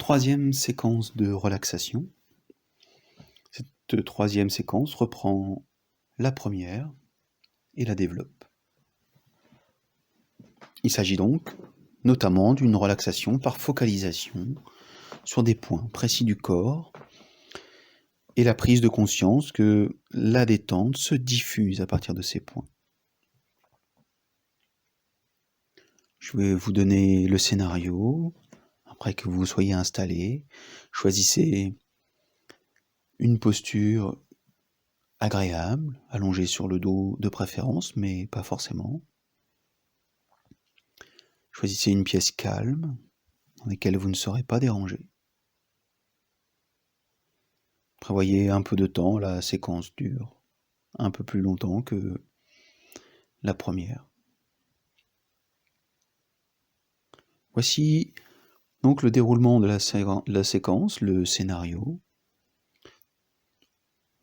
troisième séquence de relaxation. Cette troisième séquence reprend la première et la développe. Il s'agit donc notamment d'une relaxation par focalisation sur des points précis du corps et la prise de conscience que la détente se diffuse à partir de ces points. Je vais vous donner le scénario. Après que vous soyez installé, choisissez une posture agréable, allongée sur le dos de préférence, mais pas forcément. Choisissez une pièce calme, dans laquelle vous ne serez pas dérangé. Prévoyez un peu de temps, la séquence dure un peu plus longtemps que la première. Voici donc le déroulement de la séquence, le scénario.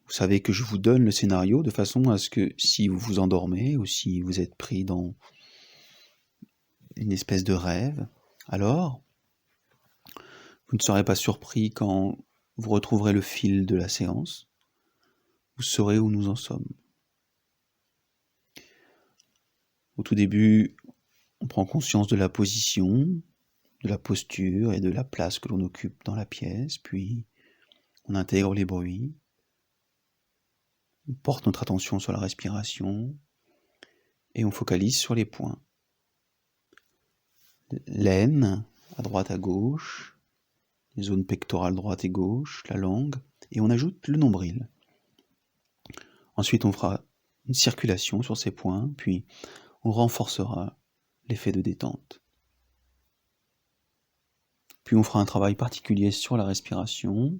Vous savez que je vous donne le scénario de façon à ce que si vous vous endormez ou si vous êtes pris dans une espèce de rêve, alors vous ne serez pas surpris quand vous retrouverez le fil de la séance. Vous saurez où nous en sommes. Au tout début, on prend conscience de la position, de la posture et de la place que l'on occupe dans la pièce, puis on intègre les bruits, on porte notre attention sur la respiration et on focalise sur les points. L'aine, à droite à gauche, les zones pectorales droite et gauche, la langue, et on ajoute le nombril. Ensuite, on fera une circulation sur ces points, puis on renforcera l'effet de détente. Puis on fera un travail particulier sur la respiration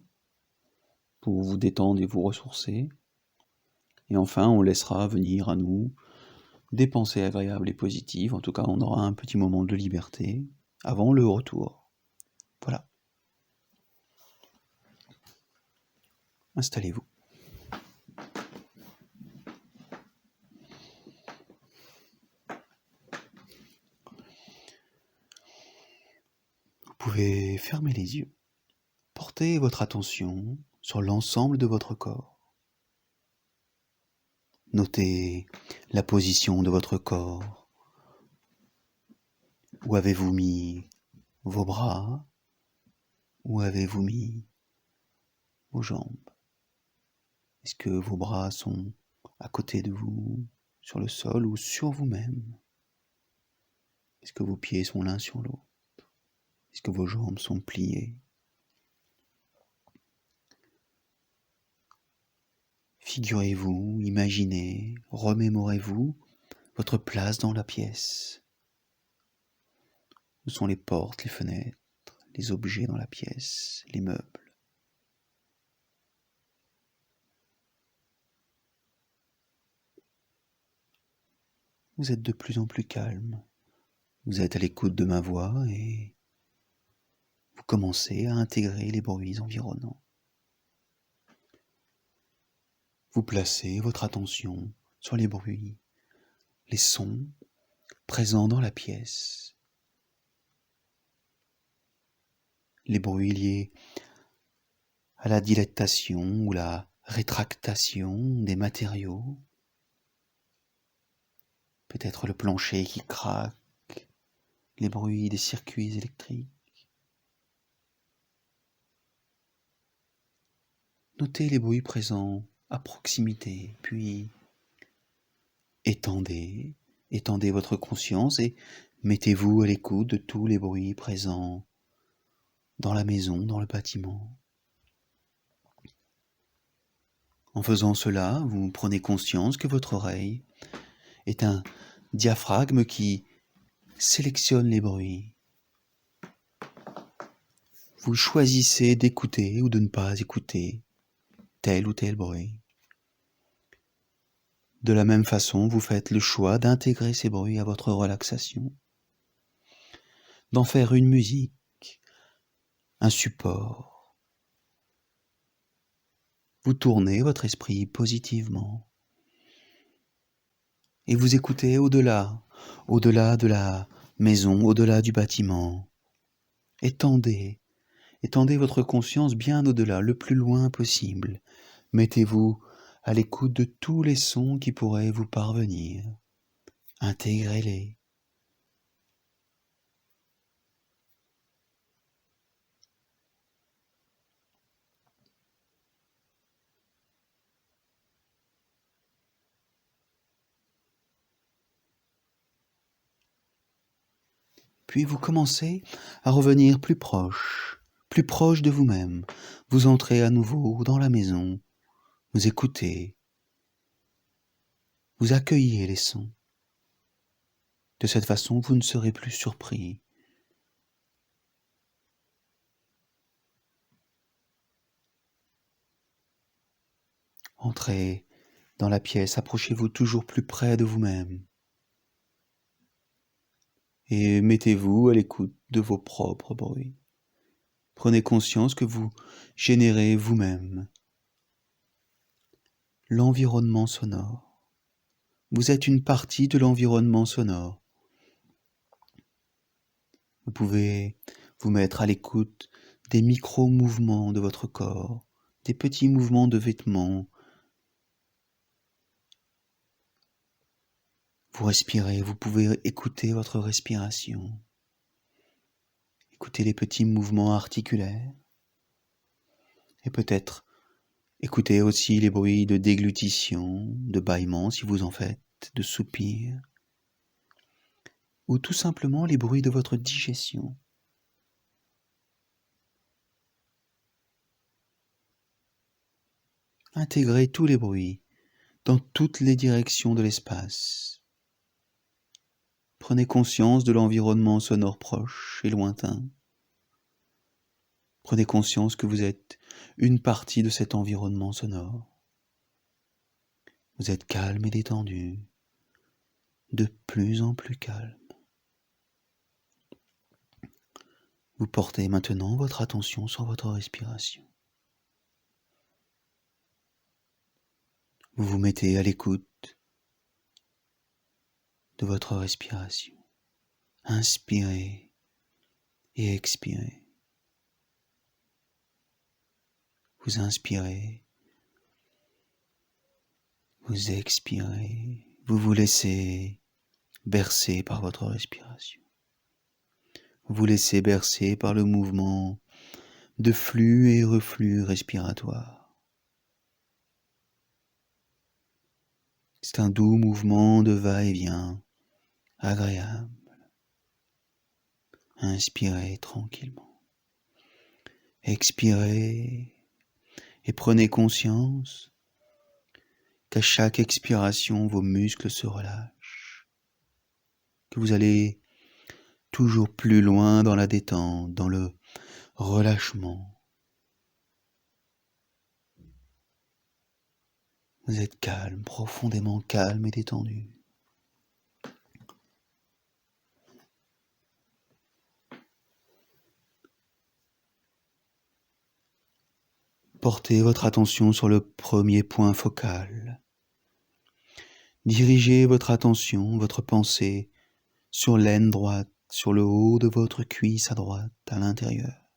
pour vous détendre et vous ressourcer. Et enfin, on laissera venir à nous des pensées agréables et positives. En tout cas, on aura un petit moment de liberté avant le retour. Voilà. Installez-vous. Vous pouvez fermer les yeux. Portez votre attention sur l'ensemble de votre corps. Notez la position de votre corps. Où avez-vous mis vos bras? Où avez-vous mis vos jambes? Est-ce que vos bras sont à côté de vous, sur le sol ou sur vous-même? Est-ce que vos pieds sont l'un sur l'autre? Est-ce que vos jambes sont pliées? Figurez-vous, imaginez, remémorez-vous votre place dans la pièce. Où sont les portes, les fenêtres, les objets dans la pièce, les meubles? Vous êtes de plus en plus calme. Vous êtes à l'écoute de ma voix et vous commencez à intégrer les bruits environnants. Vous placez votre attention sur les bruits, les sons présents dans la pièce. Les bruits liés à la dilatation ou la rétractation des matériaux. Peut-être le plancher qui craque, les bruits des circuits électriques. Notez les bruits présents à proximité, puis étendez votre conscience et mettez-vous à l'écoute de tous les bruits présents dans la maison, dans le bâtiment. En faisant cela, vous prenez conscience que votre oreille est un diaphragme qui sélectionne les bruits. Vous choisissez d'écouter ou de ne pas écouter tel ou tel bruit. De la même façon, vous faites le choix d'intégrer ces bruits à votre relaxation, d'en faire une musique, un support. Vous tournez votre esprit positivement et vous écoutez au-delà de la maison, au-delà du bâtiment. Étendez Étendez votre conscience bien au-delà, le plus loin possible. Mettez-vous à l'écoute de tous les sons qui pourraient vous parvenir. Intégrez-les. Puis vous commencez à revenir plus proche de vous-même. Vous entrez à nouveau dans la maison, vous écoutez, vous accueillez les sons. De cette façon, vous ne serez plus surpris. Entrez dans la pièce, approchez-vous toujours plus près de vous-même et mettez-vous à l'écoute de vos propres bruits. Prenez conscience que vous générez vous-même l'environnement sonore. Vous êtes une partie de l'environnement sonore. Vous pouvez vous mettre à l'écoute des micro-mouvements de votre corps, des petits mouvements de vêtements. Vous respirez, vous pouvez écouter votre respiration. Écoutez les petits mouvements articulaires. Et peut-être écoutez aussi les bruits de déglutition, de bâillement si vous en faites, de soupirs. Ou tout simplement les bruits de votre digestion. Intégrez tous les bruits dans toutes les directions de l'espace. Prenez conscience de l'environnement sonore proche et lointain. Prenez conscience que vous êtes une partie de cet environnement sonore. Vous êtes calme et détendu, de plus en plus calme. Vous portez maintenant votre attention sur votre respiration. Vous vous mettez à l'écoute de votre respiration. Inspirez et expirez. Vous inspirez, vous expirez, vous vous laissez bercer par votre respiration. Vous vous laissez bercer par le mouvement de flux et reflux respiratoire. C'est un doux mouvement de va-et-vient, agréable. Inspirez tranquillement. Expirez et prenez conscience qu'à chaque expiration, vos muscles se relâchent, que vous allez toujours plus loin dans la détente, dans le relâchement. Vous êtes calme, profondément calme et détendu. Portez votre attention sur le premier point focal. Dirigez votre attention, votre pensée, sur l'aine droite, sur le haut de votre cuisse à droite, à l'intérieur.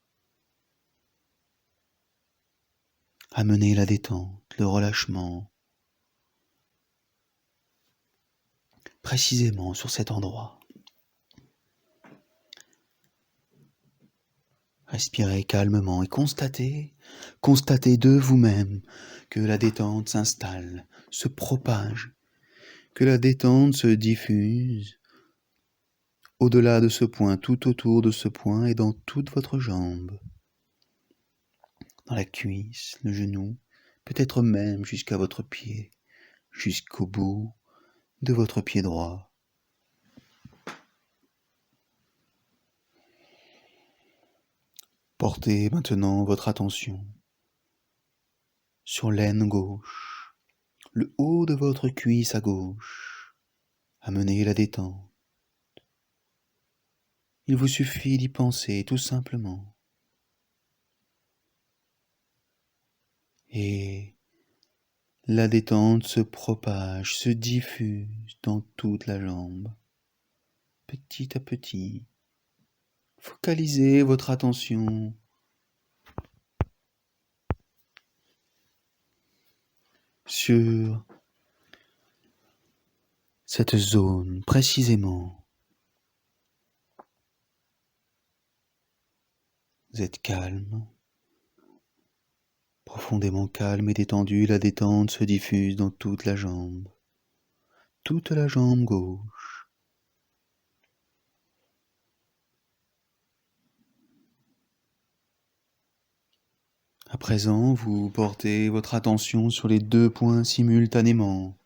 Amenez la détente, le relâchement, précisément sur cet endroit. Respirez calmement et constatez de vous-même que la détente s'installe, se propage, que la détente se diffuse au-delà de ce point, tout autour de ce point et dans toute votre jambe, dans la cuisse, le genou, peut-être même jusqu'à votre pied, jusqu'au bout de votre pied droit. Portez maintenant votre attention sur l'aine gauche, le haut de votre cuisse à gauche. Amenez la détente. Il vous suffit d'y penser tout simplement. Et la détente se propage, se diffuse dans toute la jambe, petit à petit. Focalisez votre attention sur cette zone précisément. Vous êtes calme, profondément calme et détendu. La détente se diffuse dans toute la jambe gauche. À présent, vous portez votre attention sur les 2 points simultanément.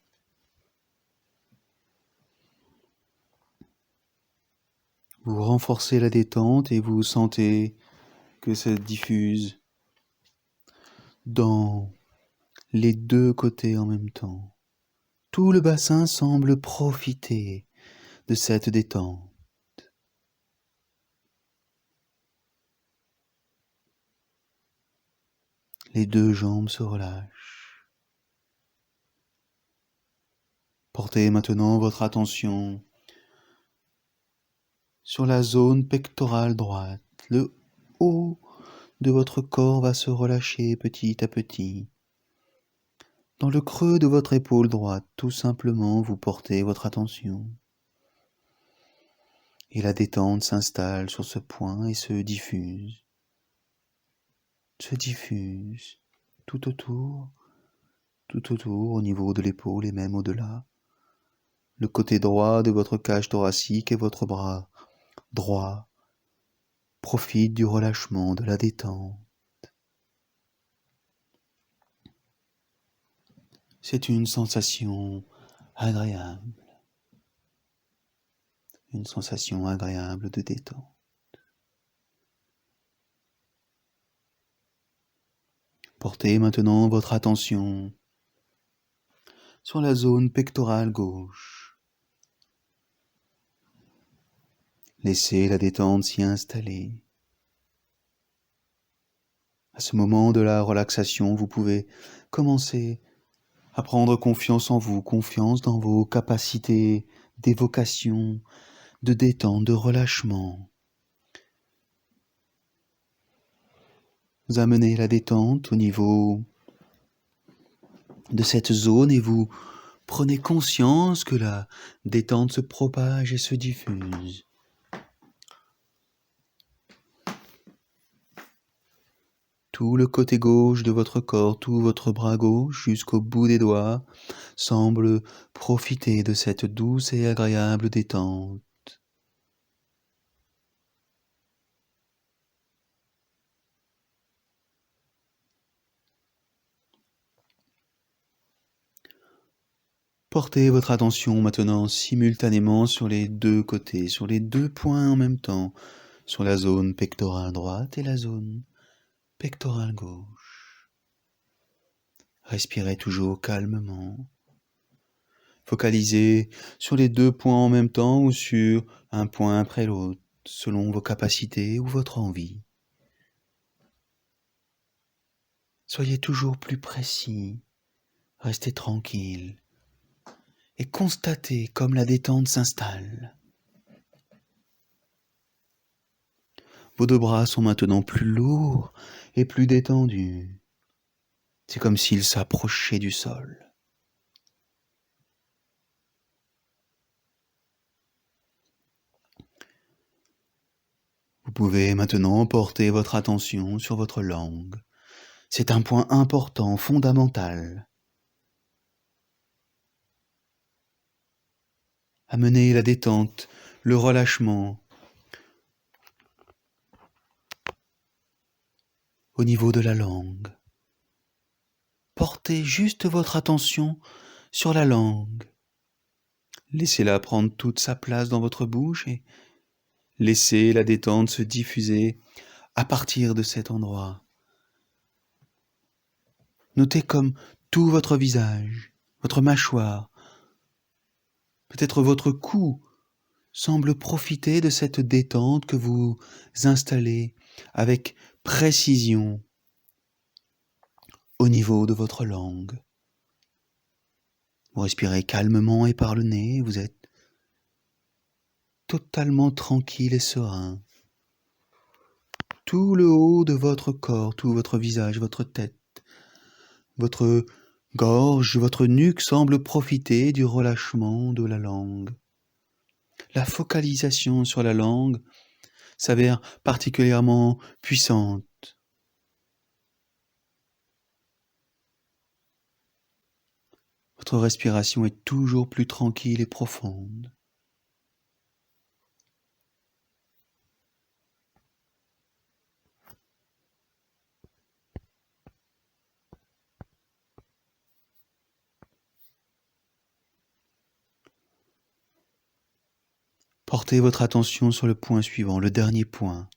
Vous renforcez la détente et vous sentez que ça diffuse dans les 2 côtés en même temps. Tout le bassin semble profiter de cette détente. Les 2 jambes se relâchent. Portez maintenant votre attention sur la zone pectorale droite. Le haut de votre corps va se relâcher petit à petit. Dans le creux de votre épaule droite, tout simplement, vous portez votre attention. Et la détente s'installe sur ce point et se diffuse tout autour, au niveau de l'épaule et même au-delà. Le côté droit de votre cage thoracique et votre bras droit profitent du relâchement, de la détente. C'est une sensation agréable, de détente. Portez maintenant votre attention sur la zone pectorale gauche. Laissez la détente s'y installer. À ce moment de la relaxation, vous pouvez commencer à prendre confiance en vous, confiance dans vos capacités d'évocation, de détente, de relâchement. Vous amenez la détente au niveau de cette zone et vous prenez conscience que la détente se propage et se diffuse. Tout le côté gauche de votre corps, tout votre bras gauche jusqu'au bout des doigts semble profiter de cette douce et agréable détente. Portez votre attention maintenant simultanément sur les 2 côtés, sur les 2 points en même temps, sur la zone pectorale droite et la zone pectorale gauche. Respirez toujours calmement. Focalisez sur les 2 points en même temps ou sur un point après l'autre, selon vos capacités ou votre envie. Soyez toujours plus précis, restez tranquille et constatez comme la détente s'installe. Vos 2 bras sont maintenant plus lourds et plus détendus. C'est comme s'ils s'approchaient du sol. Vous pouvez maintenant porter votre attention sur votre langue. C'est un point important, fondamental. Amenez la détente, le relâchement au niveau de la langue. Portez juste votre attention sur la langue. Laissez-la prendre toute sa place dans votre bouche et laissez la détente se diffuser à partir de cet endroit. Notez comme tout votre visage, votre mâchoire, peut-être votre cou semble profiter de cette détente que vous installez avec précision au niveau de votre langue. Vous respirez calmement et par le nez, vous êtes totalement tranquille et serein. Tout le haut de votre corps, tout votre visage, votre tête, votre gorge, votre nuque semble profiter du relâchement de la langue. La focalisation sur la langue s'avère particulièrement puissante. Votre respiration est toujours plus tranquille et profonde. Portez votre attention sur le point suivant, le dernier point.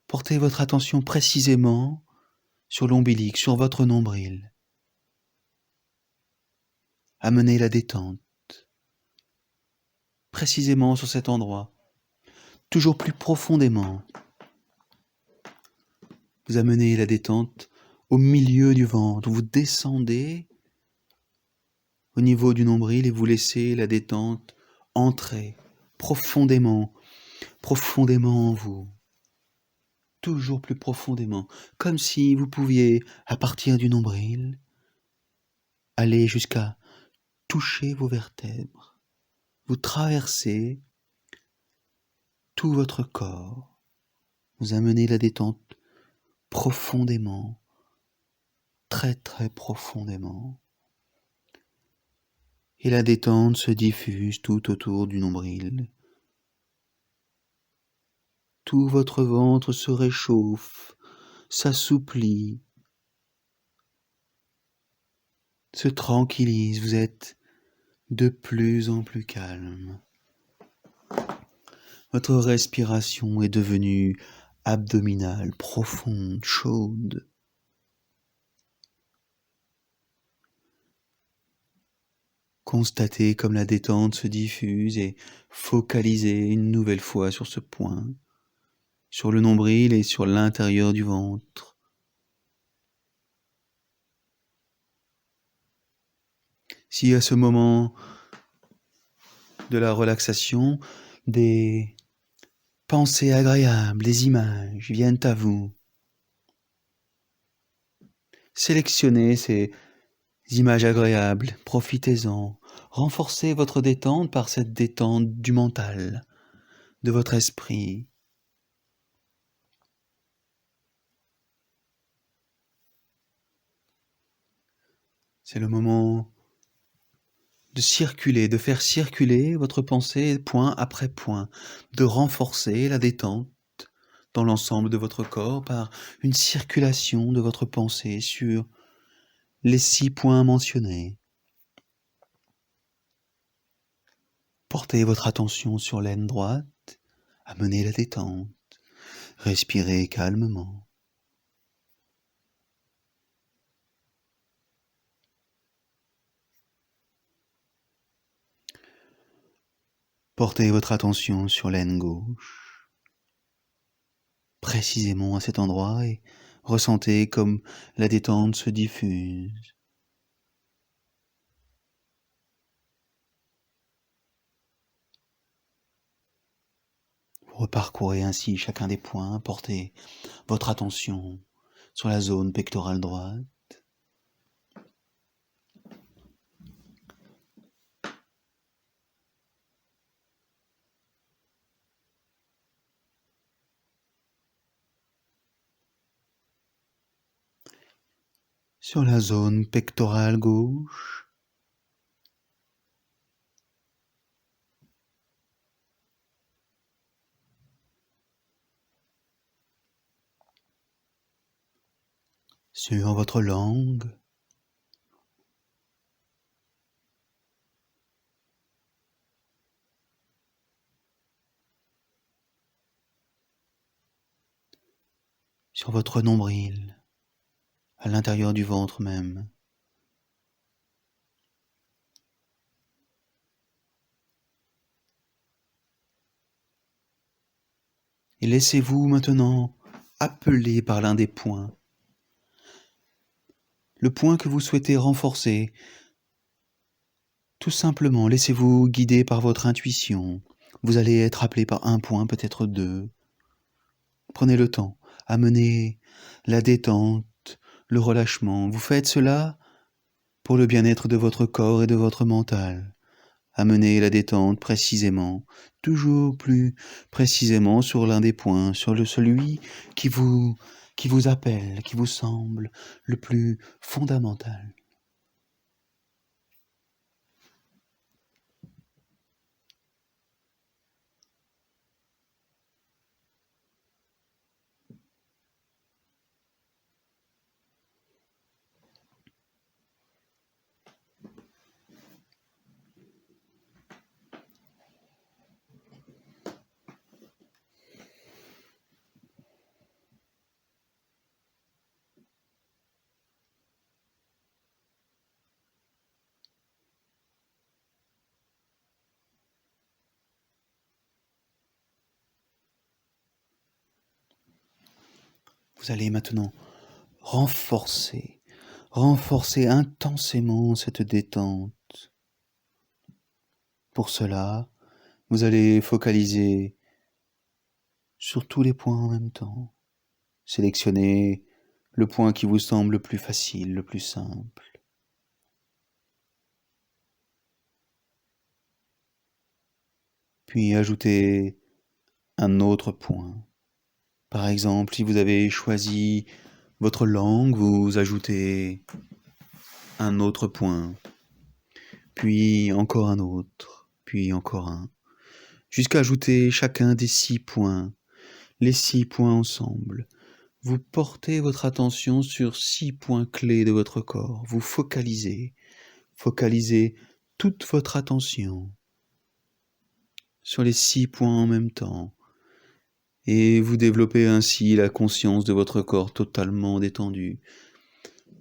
Portez votre attention précisément sur l'ombilic, sur votre nombril. Amenez la détente précisément sur cet endroit, toujours plus profondément. Vous amenez la détente au milieu du ventre, vous descendez au niveau du nombril et vous laissez la détente entrer profondément, profondément en vous. Toujours plus profondément, comme si vous pouviez, à partir du nombril, aller jusqu'à toucher vos vertèbres. Vous traversez tout votre corps. Vous amenez la détente profondément, très très profondément. Et la détente se diffuse tout autour du nombril. Tout votre ventre se réchauffe, s'assouplit, se tranquillise. Vous êtes de plus en plus calme. Votre respiration est devenue abdominale, profonde, chaude. Constatez comme la détente se diffuse et focalisez une nouvelle fois sur ce point, sur le nombril et sur l'intérieur du ventre. Si à ce moment de la relaxation, des pensées agréables, des images viennent à vous, sélectionnez ces images agréables, profitez-en, renforcez votre détente par cette détente du mental, de votre esprit. C'est le moment de circuler, de faire circuler votre pensée point après point, de renforcer la détente dans l'ensemble de votre corps par une circulation de votre pensée sur les 6 points mentionnés. Portez votre attention sur l'aine droite, amenez la détente, respirez calmement. Portez votre attention sur l'aine gauche, précisément à cet endroit, et ressentez comme la détente se diffuse. Vous reparcourez ainsi chacun des points, portez votre attention sur la zone pectorale droite, sur la zone pectorale gauche, sur votre langue, sur votre nombril, à l'intérieur du ventre même. Et laissez-vous maintenant appeler par l'un des points. Le point que vous souhaitez renforcer. Tout simplement, laissez-vous guider par votre intuition. Vous allez être appelé par un point, peut-être 2. Prenez le temps, amenez la détente, le relâchement. Vous faites cela pour le bien-être de votre corps et de votre mental. Amenez la détente précisément, toujours plus précisément sur l'un des points, sur celui qui vous appelle, qui vous semble le plus fondamental. Vous allez maintenant renforcer intensément cette détente. Pour cela, vous allez focaliser sur tous les points en même temps. Sélectionnez le point qui vous semble le plus facile, le plus simple. Puis ajoutez un autre point. Par exemple, si vous avez choisi votre langue, vous ajoutez un autre point, puis encore un autre, puis encore un, jusqu'à ajouter chacun des 6 points, les 6 points ensemble. Vous portez votre attention sur 6 points clés de votre corps, vous focalisez toute votre attention sur les 6 points en même temps, et vous développez ainsi la conscience de votre corps totalement détendu.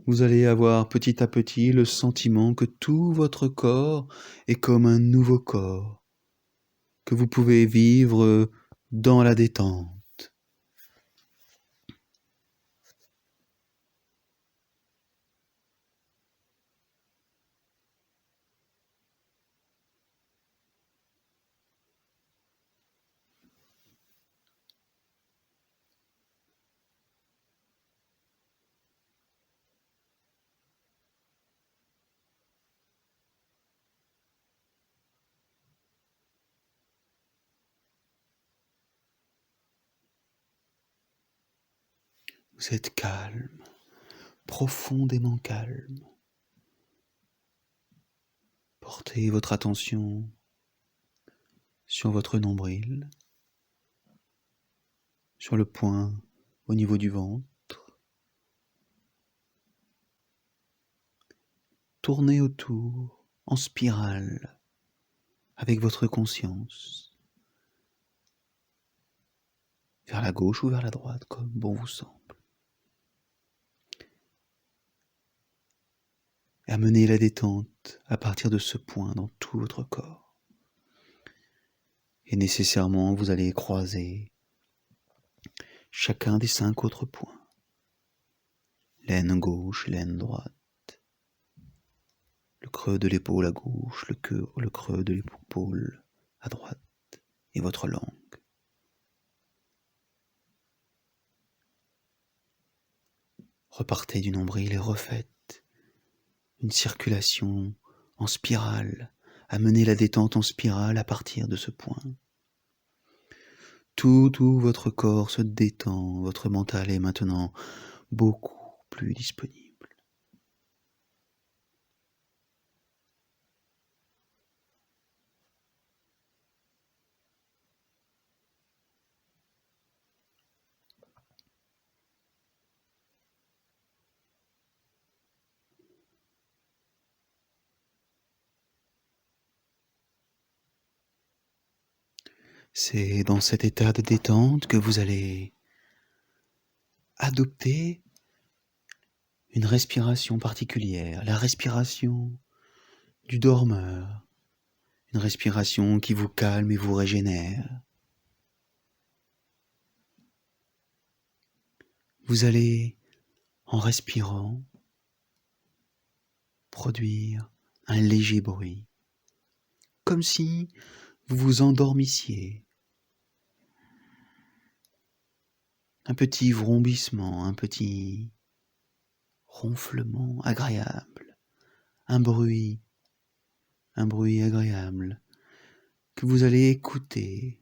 Vous allez avoir petit à petit le sentiment que tout votre corps est comme un nouveau corps, que vous pouvez vivre dans la détente. Vous êtes calme, profondément calme. Portez votre attention sur votre nombril, sur le point au niveau du ventre. Tournez autour en spirale avec votre conscience, vers la gauche ou vers la droite, comme bon vous semble. Et amenez la détente à partir de ce point dans tout votre corps. Et nécessairement, vous allez croiser chacun des 5 autres points. L'aine gauche, l'aine droite, le creux de l'épaule à gauche, le creux de l'épaule à droite, et votre langue. Repartez du nombril et refaites une circulation en spirale. Amenez la détente en spirale à partir de ce point. Tout votre corps se détend, votre mental est maintenant beaucoup plus disponible. C'est dans cet état de détente que vous allez adopter une respiration particulière, la respiration du dormeur, une respiration qui vous calme et vous régénère. Vous allez, en respirant, produire un léger bruit, comme si vous vous endormissiez. Un petit vrombissement, un petit ronflement agréable un bruit agréable que vous allez écouter.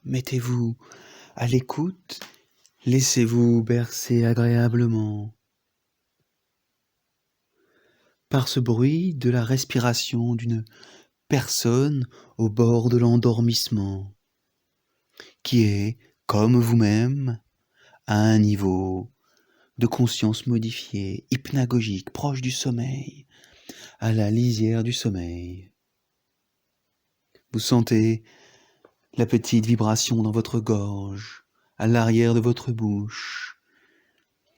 Mettez-vous à l'écoute, laissez-vous bercer agréablement par ce bruit de la respiration d'une personne au bord de l'endormissement, qui est, comme vous-même, à un niveau de conscience modifié, hypnagogique, proche du sommeil, à la lisière du sommeil. Vous sentez la petite vibration dans votre gorge, à l'arrière de votre bouche.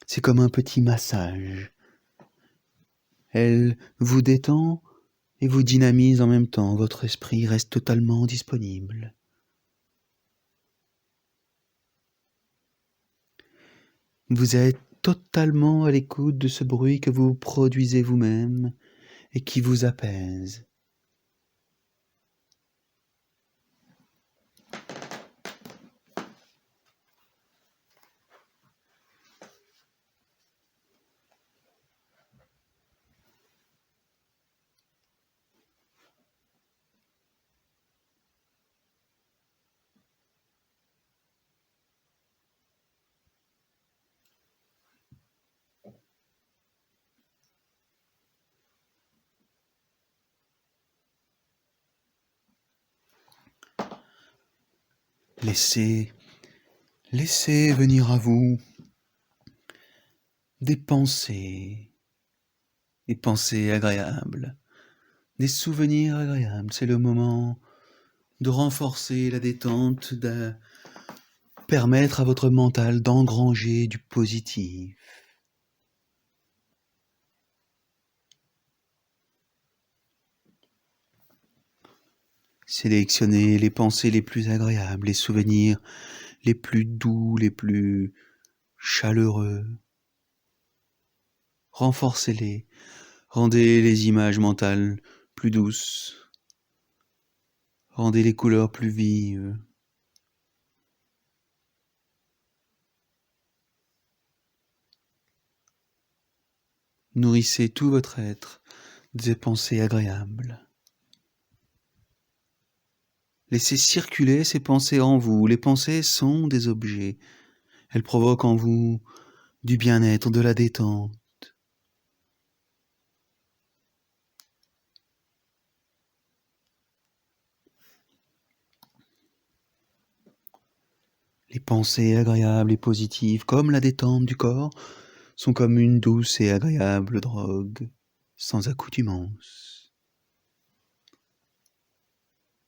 C'est comme un petit massage. Elle vous détend et vous dynamise en même temps. Votre esprit reste totalement disponible. Vous êtes totalement à l'écoute de ce bruit que vous produisez vous-même et qui vous apaise. Laissez venir à vous des pensées agréables, des souvenirs agréables. C'est le moment de renforcer la détente, de permettre à votre mental d'engranger du positif. Sélectionnez les pensées les plus agréables, les souvenirs les plus doux, les plus chaleureux. Renforcez-les, rendez les images mentales plus douces, rendez les couleurs plus vives. Nourrissez tout votre être des pensées agréables. Laissez circuler ces pensées en vous. Les pensées sont des objets. Elles provoquent en vous du bien-être, de la détente. Les pensées agréables et positives, comme la détente du corps, sont comme une douce et agréable drogue, sans accoutumance.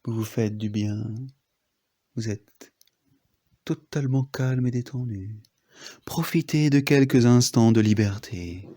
Vous vous faites du bien, vous êtes totalement calme et détendu. Profitez de quelques instants de liberté.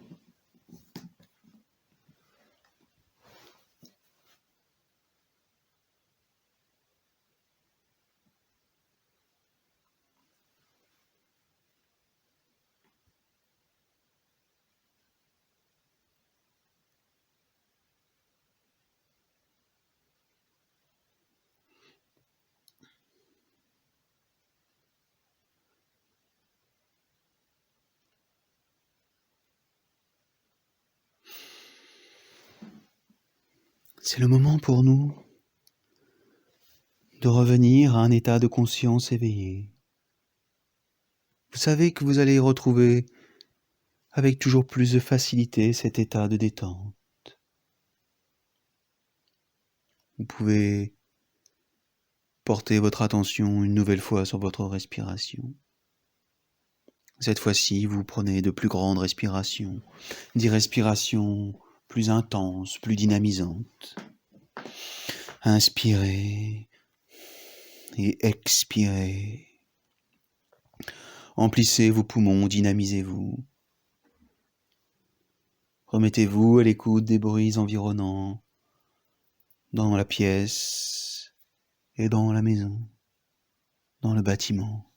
C'est le moment pour nous de revenir à un état de conscience éveillé. Vous savez que vous allez retrouver avec toujours plus de facilité cet état de détente. Vous pouvez porter votre attention une nouvelle fois sur votre respiration. Cette fois-ci, vous prenez de plus grandes respirations, des respirations plus intenses, plus dynamisantes. Inspirez et expirez. Emplissez vos poumons, dynamisez-vous. Remettez-vous à l'écoute des bruits environnants dans la pièce et dans la maison, dans le bâtiment.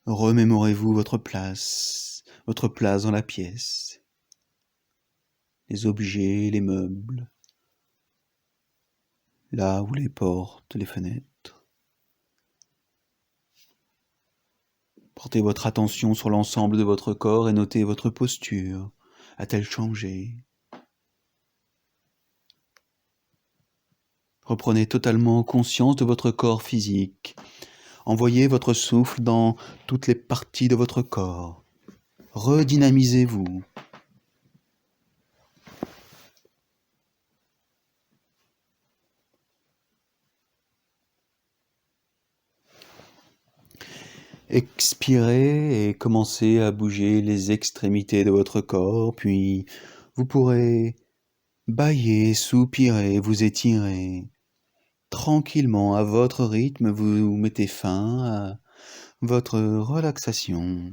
Remémorez-vous votre place dans la pièce, les objets, les meubles, là où les portes, les fenêtres. Portez votre attention sur l'ensemble de votre corps et notez votre posture. A-t-elle changé? Reprenez totalement conscience de votre corps physique. Envoyez votre souffle dans toutes les parties de votre corps. Redynamisez-vous. Expirez et commencez à bouger les extrémités de votre corps, puis vous pourrez bâiller, soupirer, vous étirer. Tranquillement, à votre rythme, vous mettez fin à votre relaxation.